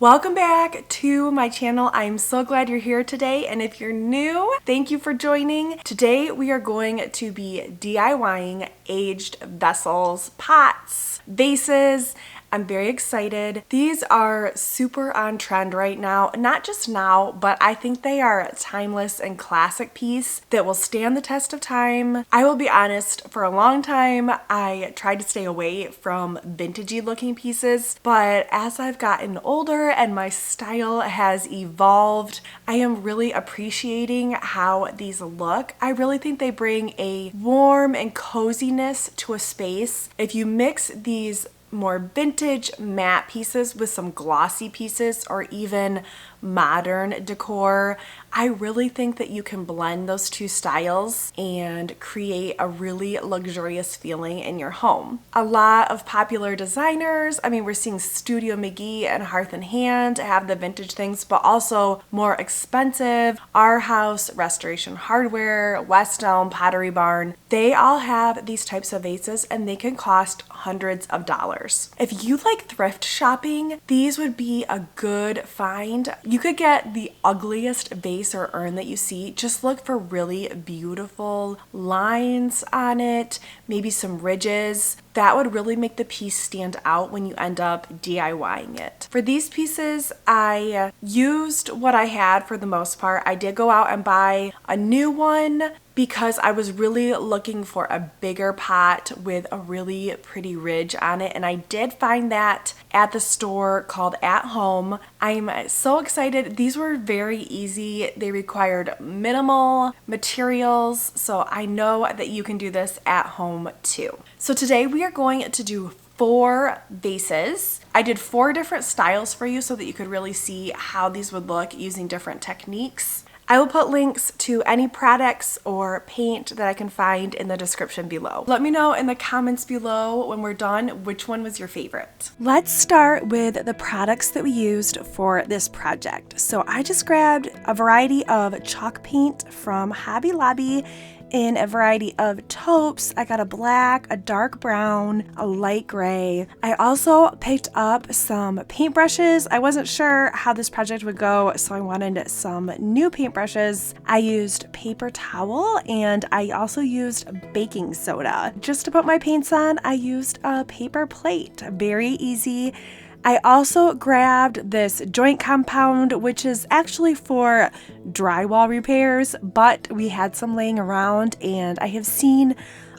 Welcome back to my channel. I'm so glad you're here today, and if you're new, thank you for joining. Today we are going to be DIYing aged vessels, pots, vases. I'm very excited. These are super on trend right now. Not just now, but I think they are a timeless and classic piece that will stand the test of time. I will be honest, for a long time, I tried to stay away from vintagey looking pieces, but as I've gotten older and my style has evolved, I am really appreciating how these look. I really think they bring a warm and coziness to a space. If you mix these more vintage matte pieces with some glossy pieces or even modern decor, I really think that you can blend those two styles and create a really luxurious feeling in your home. A lot of popular designers, we're seeing Studio McGee and Hearth and Hand have the vintage things, but also more expensive, Our House, Restoration Hardware, West Elm, Pottery Barn. They all have these types of vases and they can cost hundreds of dollars. If you like thrift shopping, these would be a good find. You could get the ugliest vase or urn that you see. Just look for really beautiful lines on it, maybe some ridges. That would really make the piece stand out when you end up DIYing it. For these pieces, I used what I had for the most part. I did go out and buy a new one because I was really looking for a bigger pot with a really pretty ridge on it, and I did find that at the store called At Home. I'm so excited. These were very easy. They required minimal materials, so I know that you can do this at home too. So today we are going to do 4 vases. I did 4 different styles for you so that you could really see how these would look using different techniques. I will put links to any products or paint that I can find in the description below. Let me know in the comments below when we're done which one was your favorite. Let's start with the products that we used for this project. So I just grabbed a variety of chalk paint from Hobby Lobby in a variety of taupes. I got a black, a dark brown, a light gray. I also picked up some paintbrushes. I wasn't sure how this project would go, so I wanted some new paintbrushes. I used paper towel and I also used baking soda. Just to put my paints on, I used a paper plate. Very easy. I also grabbed this joint compound, which is actually for drywall repairs, but we had some laying around and I have seen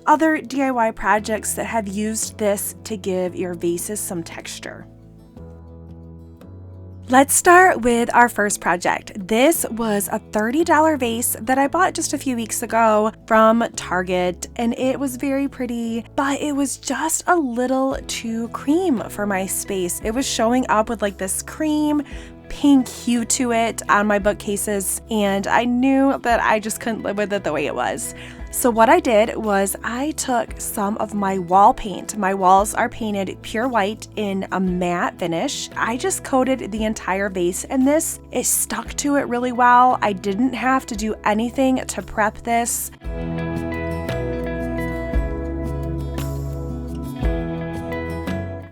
other DIY projects that have used this to give your vases some texture. Let's start with our first project. This was a $30 vase that I bought just a few weeks ago from Target, and it was very pretty, but it was just a little too cream for my space. It was showing up with like this cream pink hue to it on my bookcases, and I knew that I just couldn't live with it the way it was. So what I did was I took some of my wall paint. My walls are painted pure white in a matte finish. I just coated the entire vase in this. It stuck to it really well. I didn't have to do anything to prep this.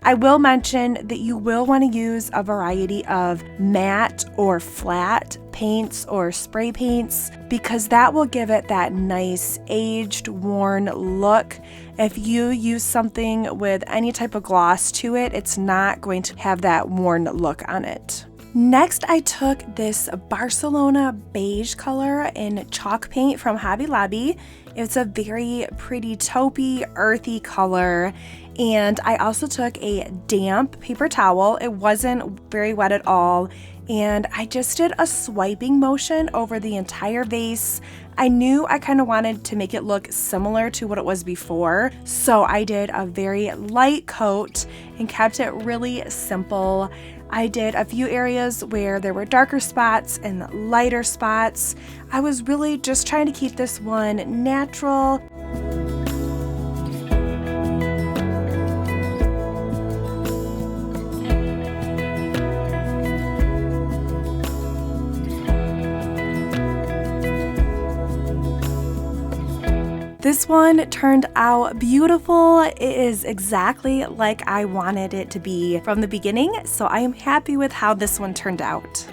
I will mention that you will want to use a variety of matte or flat paints or spray paints because that will give it that nice aged, worn look. If you use something with any type of gloss to it, it's not going to have that worn look on it. Next, I took this Barcelona beige color in chalk paint from Hobby Lobby. It's a very pretty taupey, earthy color. And I also took a damp paper towel. It wasn't very wet at all. And I just did a swiping motion over the entire vase. I knew I kind of wanted to make it look similar to what it was before. So I did a very light coat and kept it really simple. I did a few areas where there were darker spots and lighter spots. I was really just trying to keep this one natural. This one turned out beautiful. It is exactly like I wanted it to be from the beginning, so I am happy with how this one turned out.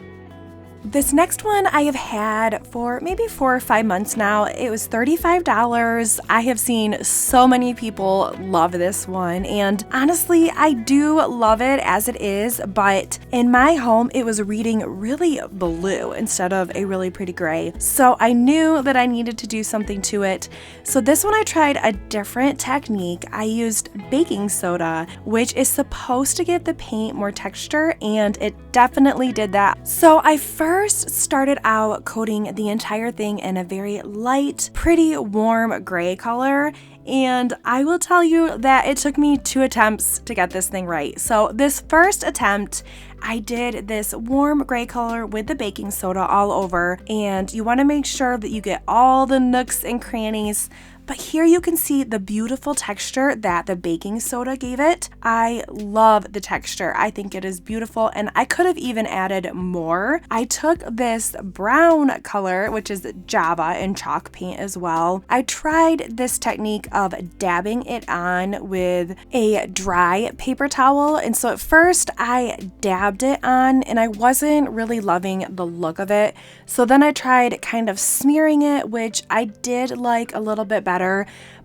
This next one I have had for maybe 4 or 5 months now. It was $35. I have seen so many people love this one, and honestly, I do love it as it is, but in my home, it was reading really blue instead of a really pretty gray. So I knew that I needed to do something to it. So this one I tried a different technique. I used baking soda, which is supposed to give the paint more texture, and it definitely did that. So I first started out coating the entire thing in a very light, pretty warm gray color, and I will tell you that it took me 2 attempts to get this thing right. So this first attempt, I did this warm gray color with the baking soda all over, and you want to make sure that you get all the nooks and crannies. But here you can see the beautiful texture that the baking soda gave it. I love the texture. I think it is beautiful, and I could have even added more. I took this brown color, which is Java in chalk paint as well. I tried this technique of dabbing it on with a dry paper towel, and so at first I dabbed it on and I wasn't really loving the look of it. So then I tried kind of smearing it, which I did like a little bit better.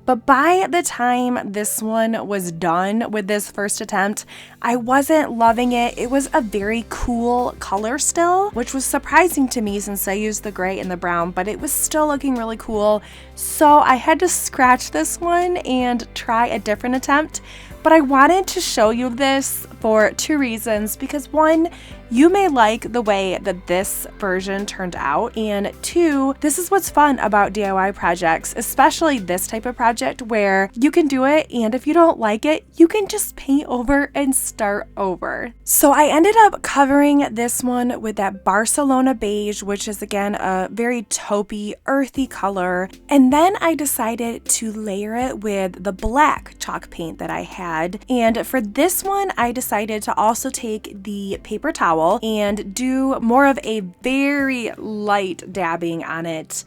But by the time this one was done with this first attempt, I wasn't loving it. It was a very cool color still, which was surprising to me since I used the gray and the brown, but it was still looking really cool. So I had to scratch this one and try a different attempt. But I wanted to show you this for 2 reasons, because 1, you may like the way that this version turned out, and 2, this is what's fun about DIY projects, especially this type of project where you can do it, and if you don't like it, you can just paint over and start over. So I ended up covering this one with that Barcelona beige, which is again a very taupey, earthy color, and then I decided to layer it with the black chalk paint that I had. And for this one, I decided to also take the paper towel and do more of a very light dabbing on it.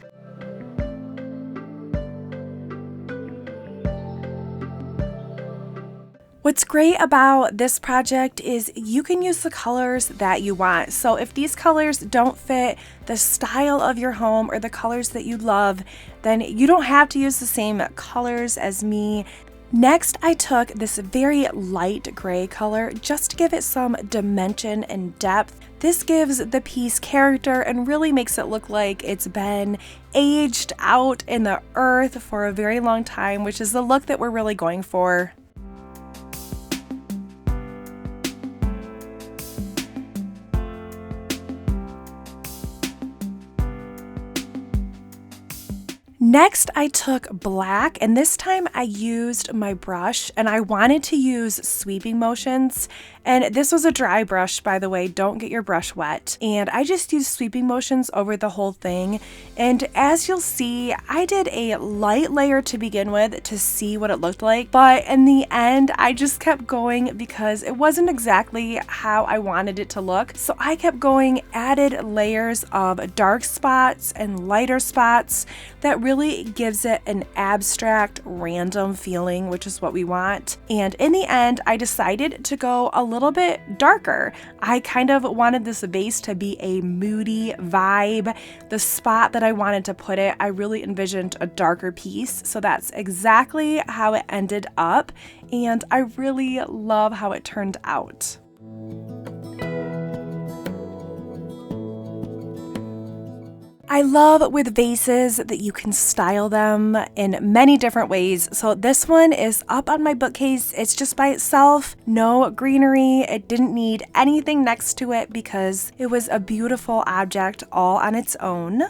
What's great about this project is you can use the colors that you want. So if these colors don't fit the style of your home or the colors that you love, then you don't have to use the same colors as me. Next, I took this very light gray color just to give it some dimension and depth. This gives the piece character and really makes it look like it's been aged out in the earth for a very long time, which is the look that we're really going for. Next, I took black, and this time I used my brush, and I wanted to use sweeping motions. And this was a dry brush, by the way, don't get your brush wet. And I just used sweeping motions over the whole thing. And as you'll see, I did a light layer to begin with to see what it looked like. But in the end, I just kept going because it wasn't exactly how I wanted it to look. So I kept going, added layers of dark spots and lighter spots that really gives it an abstract, random feeling, which is what we want. And in the end, I decided to go a little bit darker. I kind of wanted this vase to be a moody vibe. The spot that I wanted to put it, I really envisioned a darker piece. So that's exactly how it ended up. And I really love how it turned out. I love with vases that you can style them in many different ways. So this one is up on my bookcase. It's just by itself, no greenery. It didn't need anything next to it because it was a beautiful object all on its own.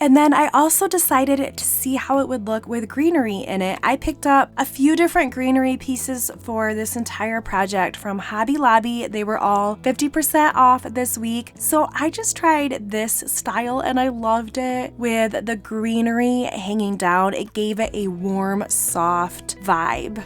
And then I also decided to see how it would look with greenery in it. I picked up a few different greenery pieces for this entire project from Hobby Lobby. They were all 50% off this week. So I just tried this style and I loved it with the greenery hanging down. It gave it a warm, soft vibe.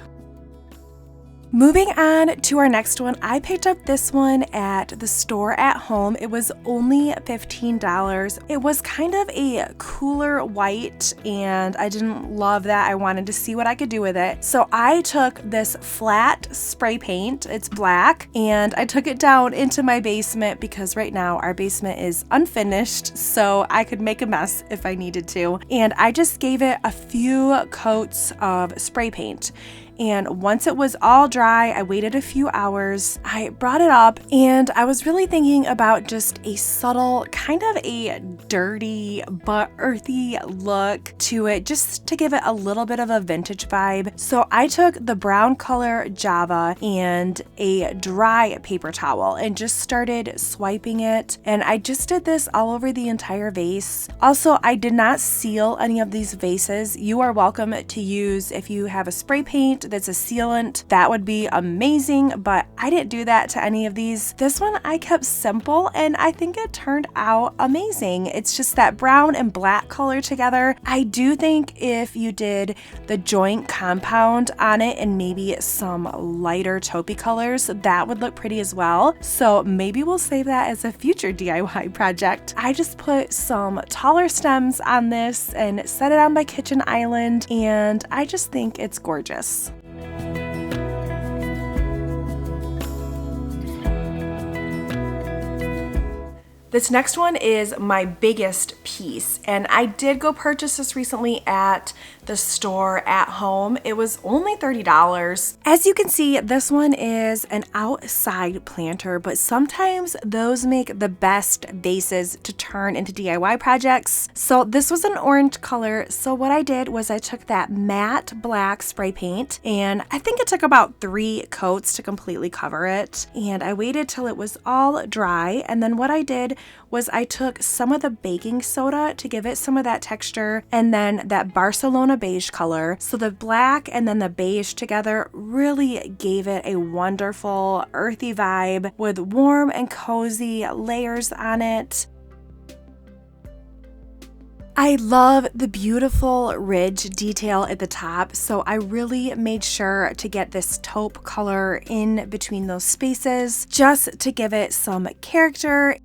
Moving on to our next one, I picked up this one at the store at home. It was only $15. It was kind of a cooler white, and I didn't love that. I wanted to see what I could do with it. So I took this flat spray paint, it's black, and I took it down into my basement because right now our basement is unfinished, so I could make a mess if I needed to. And I just gave it a few coats of spray paint. And once it was all dry, I waited a few hours, I brought it up, and I was really thinking about just a subtle, kind of a dirty but earthy look to it, just to give it a little bit of a vintage vibe. So I took the brown color Java and a dry paper towel and just started swiping it. And I just did this all over the entire vase. Also, I did not seal any of these vases. You are welcome to use, if you have a spray paint that's a sealant, that would be amazing, but I didn't do that to any of these. This one I kept simple, and I think it turned out amazing. It's just that brown and black color together. I do think if you did the joint compound on it and maybe some lighter taupey colors, that would look pretty as well. So maybe we'll save that as a future DIY project. I just put some taller stems on this and set it on my kitchen island, and I just think it's gorgeous. This next one is my biggest piece, and I did go purchase this recently at the store at home. It was only $30. As you can see, this one is an outside planter, but sometimes those make the best vases to turn into DIY projects. So this was an orange color. So what I did was I took that matte black spray paint, and I think it took about 3 coats to completely cover it. And I waited till it was all dry, and then what I did was I took some of the baking soda to give it some of that texture, and then that Barcelona beige color. So the black and then the beige together really gave it a wonderful earthy vibe with warm and cozy layers on it. I love the beautiful ridge detail at the top, so I really made sure to get this taupe color in between those spaces just to give it some character.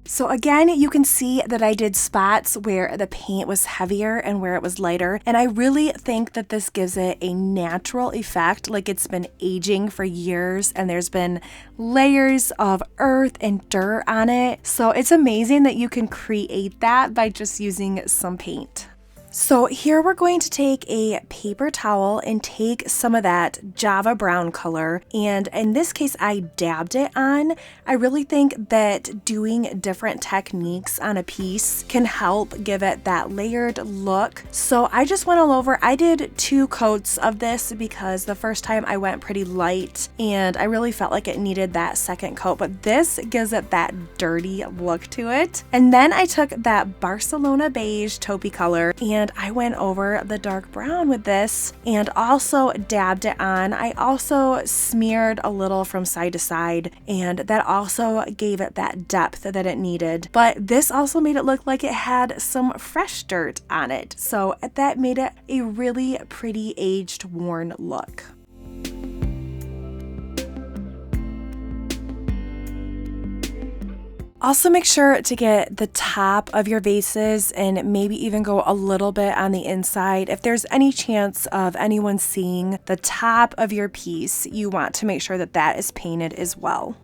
So again, you can see that I did spots where the paint was heavier and where it was lighter, and I really think that this gives it a natural effect, like it's been aging for years and there's been layers of earth and dirt on it. So it's amazing that you can create that by just using some paint. So here we're going to take a paper towel and take some of that Java brown color, and in this case I dabbed it on. I really think that doing different techniques on a piece can help give it that layered look. So I just went all over. I did 2 coats of this because the first time I went pretty light and I really felt like it needed that second coat, but this gives it that dirty look to it. And then I took that Barcelona beige taupey color and I went over the dark brown with this and also dabbed it on. I also smeared a little from side to side, and that also gave it that depth that it needed. But this also made it look like it had some fresh dirt on it, so that made it a really pretty aged, worn look. Also make sure to get the top of your vases and maybe even go a little bit on the inside. If there's any chance of anyone seeing the top of your piece, you want to make sure that that is painted as well.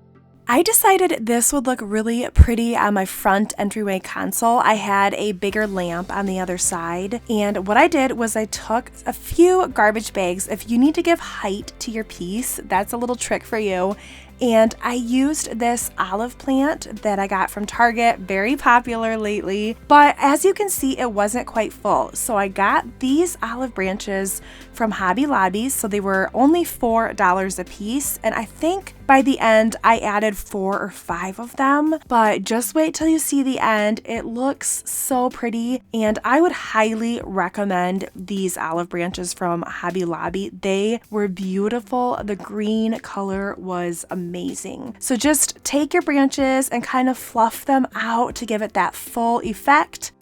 I decided this would look really pretty on my front entryway console. I had a bigger lamp on the other side, and what I did was I took a few garbage bags. If you need to give height to your piece, that's a little trick for you. And I used this olive plant that I got from Target, very popular lately, but as you can see, it wasn't quite full. So I got these olive branches from Hobby Lobby, so they were only $4 a piece, and I think by the end I added 4 or 5 of them, but just wait till you see the end. It looks so pretty, and I would highly recommend these olive branches from Hobby Lobby. They were beautiful. The green color was amazing. So just take your branches and kind of fluff them out to give it that full effect.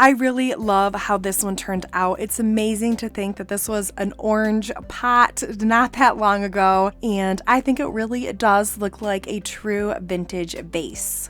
I really love how this one turned out. It's amazing to think that this was an orange pot not that long ago, and I think it really does look like a true vintage vase.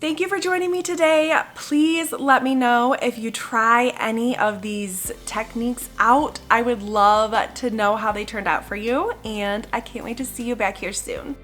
Thank you for joining me today. Please let me know if you try any of these techniques out. I would love to know how they turned out for you, and I can't wait to see you back here soon.